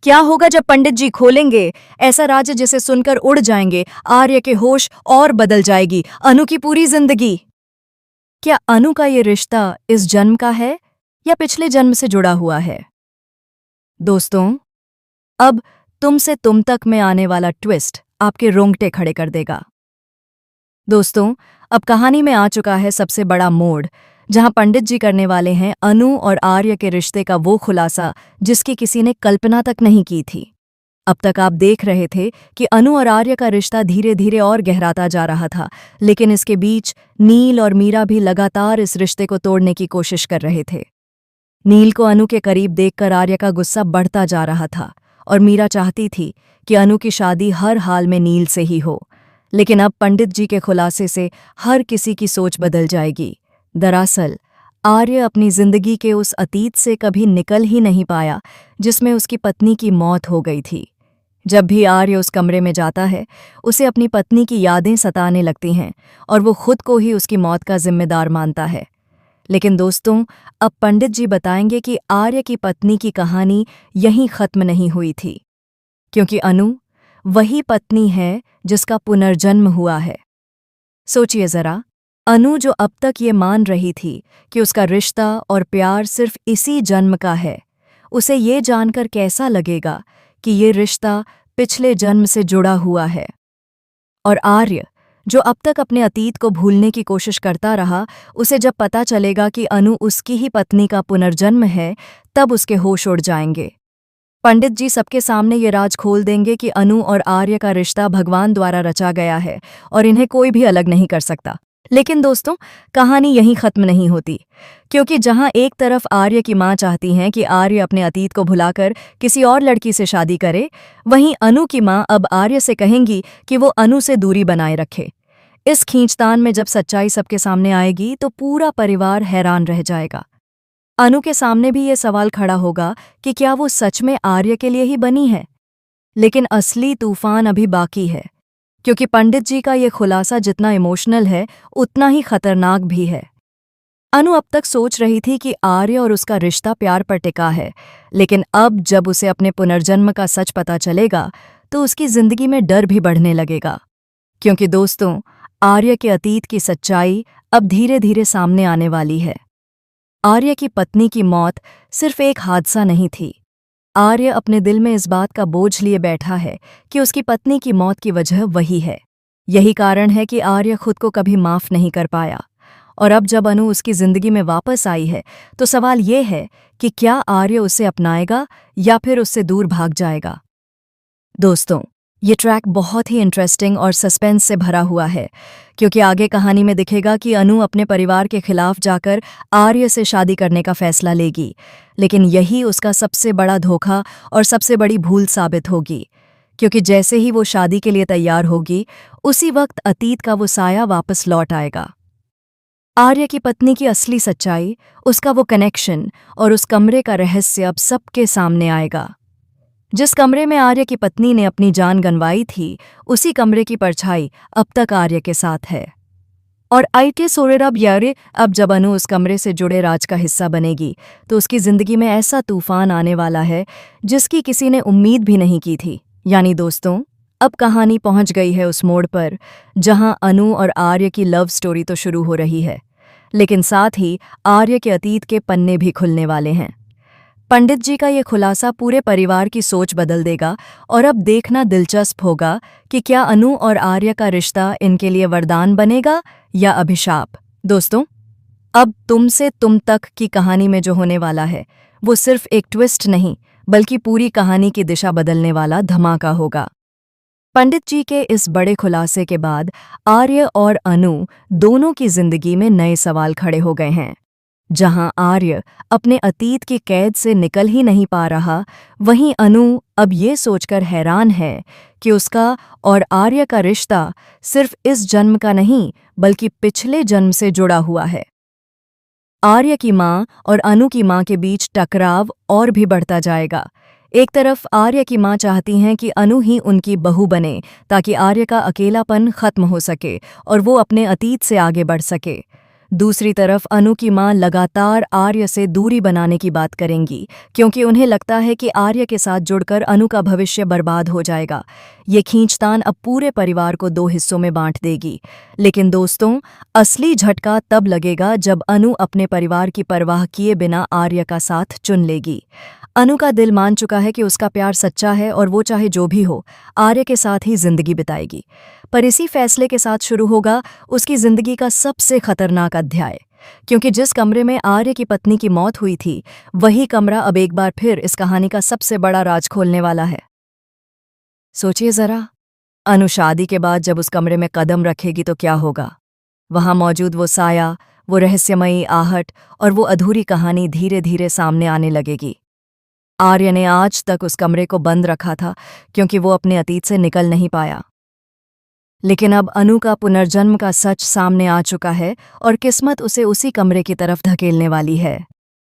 क्या होगा जब पंडित जी खोलेंगे ऐसा राज्य जिसे सुनकर उड़ जाएंगे आर्य के होश और बदल जाएगी अनु की पूरी जिंदगी। क्या अनु का ये रिश्ता इस जन्म का है या पिछले जन्म से जुड़ा हुआ है? दोस्तों, अब तुम से तुम तक में आने वाला ट्विस्ट आपके रोंगटे खड़े कर देगा। दोस्तों, अब कहानी में आ चुका है सबसे बड़ा मोड़, जहां पंडित जी करने वाले हैं अनु और आर्य के रिश्ते का वो खुलासा जिसकी किसी ने कल्पना तक नहीं की थी। अब तक आप देख रहे थे कि अनु और आर्य का रिश्ता धीरे धीरे और गहराता जा रहा था, लेकिन इसके बीच नील और मीरा भी लगातार इस रिश्ते को तोड़ने की कोशिश कर रहे थे। नील को अनु के करीब देखकर आर्य का गुस्सा बढ़ता जा रहा था और मीरा चाहती थी कि अनु की शादी हर हाल में नील से ही हो। लेकिन अब पंडित जी के खुलासे से हर किसी की सोच बदल जाएगी। दरअसल आर्य अपनी जिंदगी के उस अतीत से कभी निकल ही नहीं पाया जिसमें उसकी पत्नी की मौत हो गई थी। जब भी आर्य उस कमरे में जाता है, उसे अपनी पत्नी की यादें सताने लगती हैं और वो खुद को ही उसकी मौत का जिम्मेदार मानता है। लेकिन दोस्तों, अब पंडित जी बताएंगे कि आर्य की पत्नी की कहानी यहीं खत्म नहीं हुई थी, क्योंकि अनु वही पत्नी है जिसका पुनर्जन्म हुआ है। सोचिए जरा, अनु जो अब तक ये मान रही थी कि उसका रिश्ता और प्यार सिर्फ इसी जन्म का है, उसे ये जानकर कैसा लगेगा कि ये रिश्ता पिछले जन्म से जुड़ा हुआ है। और आर्य जो अब तक अपने अतीत को भूलने की कोशिश करता रहा, उसे जब पता चलेगा कि अनु उसकी ही पत्नी का पुनर्जन्म है, तब उसके होश उड़ जाएंगे। पंडित जी सबके सामने ये राज खोल देंगे कि अनु और आर्य का रिश्ता भगवान द्वारा रचा गया है और इन्हें कोई भी अलग नहीं कर सकता। लेकिन दोस्तों, कहानी यहीं खत्म नहीं होती, क्योंकि जहां एक तरफ आर्य की मां चाहती हैं कि आर्य अपने अतीत को भुलाकर किसी और लड़की से शादी करे, वहीं अनु की मां अब आर्य से कहेंगी कि वो अनु से दूरी बनाए रखे। इस खींचतान में जब सच्चाई सबके सामने आएगी तो पूरा परिवार हैरान रह जाएगा। अनु के सामने भी ये सवाल खड़ा होगा कि क्या वो सच में आर्य के लिए ही बनी है? लेकिन असली तूफान अभी बाकी है, क्योंकि पंडित जी का ये खुलासा जितना इमोशनल है उतना ही खतरनाक भी है। अनु अब तक सोच रही थी कि आर्य और उसका रिश्ता प्यार पर टिका है, लेकिन अब जब उसे अपने पुनर्जन्म का सच पता चलेगा तो उसकी जिंदगी में डर भी बढ़ने लगेगा। क्योंकि दोस्तों, आर्य के अतीत की सच्चाई अब धीरे धीरे सामने आने वाली है। आर्य की पत्नी की मौत सिर्फ एक हादसा नहीं थी। आर्य अपने दिल में इस बात का बोझ लिए बैठा है कि उसकी पत्नी की मौत की वजह वही है। यही कारण है कि आर्य खुद को कभी माफ नहीं कर पाया। और अब जब अनु उसकी जिंदगी में वापस आई है, तो सवाल ये है कि क्या आर्य उसे अपनाएगा या फिर उससे दूर भाग जाएगा। दोस्तों, ये ट्रैक बहुत ही इंटरेस्टिंग और सस्पेंस से भरा हुआ है, क्योंकि आगे कहानी में दिखेगा कि अनु अपने परिवार के खिलाफ जाकर आर्य से शादी करने का फैसला लेगी, लेकिन यही उसका सबसे बड़ा धोखा और सबसे बड़ी भूल साबित होगी। क्योंकि जैसे ही वो शादी के लिए तैयार होगी, उसी वक्त अतीत का वो साया वापस लौट आएगा। आर्य की पत्नी की असली सच्चाई, उसका वो कनेक्शन और उस कमरे का रहस्य अब सबके सामने आएगा। जिस कमरे में आर्य की पत्नी ने अपनी जान गंवाई थी, उसी कमरे की परछाई अब तक आर्य के साथ है। और आईटे सोरेरब यारे, अब जब अनु उस कमरे से जुड़े राज का हिस्सा बनेगी, तो उसकी जिंदगी में ऐसा तूफान आने वाला है जिसकी किसी ने उम्मीद भी नहीं की थी। यानी दोस्तों, अब कहानी पहुंच गई है उस मोड़ पर जहां अनु और आर्य की लव स्टोरी तो शुरू हो रही है, लेकिन साथ ही आर्य के अतीत के पन्ने भी खुलने वाले हैं। पंडित जी का ये खुलासा पूरे परिवार की सोच बदल देगा और अब देखना दिलचस्प होगा कि क्या अनु और आर्य का रिश्ता इनके लिए वरदान बनेगा या अभिशाप। दोस्तों, अब तुम से तुम तक की कहानी में जो होने वाला है, वो सिर्फ एक ट्विस्ट नहीं, बल्कि पूरी कहानी की दिशा बदलने वाला धमाका होगा। पंडित जी के इस बड़े खुलासे के बाद आर्य और अनु दोनों की जिंदगी में नए सवाल खड़े हो गए हैं। जहां आर्य अपने अतीत की कैद से निकल ही नहीं पा रहा, वहीं अनु अब ये सोचकर हैरान है कि उसका और आर्य का रिश्ता सिर्फ इस जन्म का नहीं, बल्कि पिछले जन्म से जुड़ा हुआ है। आर्य की मां और अनु की मां के बीच टकराव और भी बढ़ता जाएगा। एक तरफ आर्य की मां चाहती हैं कि अनु ही उनकी बहू बने, ताकि आर्य का अकेलापन खत्म हो सके और वो अपने अतीत से आगे बढ़ सके। दूसरी तरफ अनु की मां लगातार आर्य से दूरी बनाने की बात करेंगी, क्योंकि उन्हें लगता है कि आर्य के साथ जुड़कर अनु का भविष्य बर्बाद हो जाएगा। ये खींचतान अब पूरे परिवार को दो हिस्सों में बांट देगी। लेकिन दोस्तों, असली झटका तब लगेगा जब अनु अपने परिवार की परवाह किए बिना आर्य का साथ चुन लेगी। अनु का दिल मान चुका है कि उसका प्यार सच्चा है और वो चाहे जो भी हो, आर्य के साथ ही जिंदगी बिताएगी। पर इसी फैसले के साथ शुरू होगा उसकी जिंदगी का सबसे खतरनाक अध्याय, क्योंकि जिस कमरे में आर्य की पत्नी की मौत हुई थी, वही कमरा अब एक बार फिर इस कहानी का सबसे बड़ा राज खोलने वाला है। सोचिए जरा, अनु शादी के बाद जब उस कमरे में कदम रखेगी तो क्या होगा? वहां मौजूद वो साया, वो रहस्यमयी आहट और वो अधूरी कहानी धीरे धीरे सामने आने लगेगी। आर्य ने आज तक उस कमरे को बंद रखा था, क्योंकि वो अपने अतीत से निकल नहीं पाया। लेकिन अब अनु का पुनर्जन्म का सच सामने आ चुका है और किस्मत उसे उसी कमरे की तरफ धकेलने वाली है।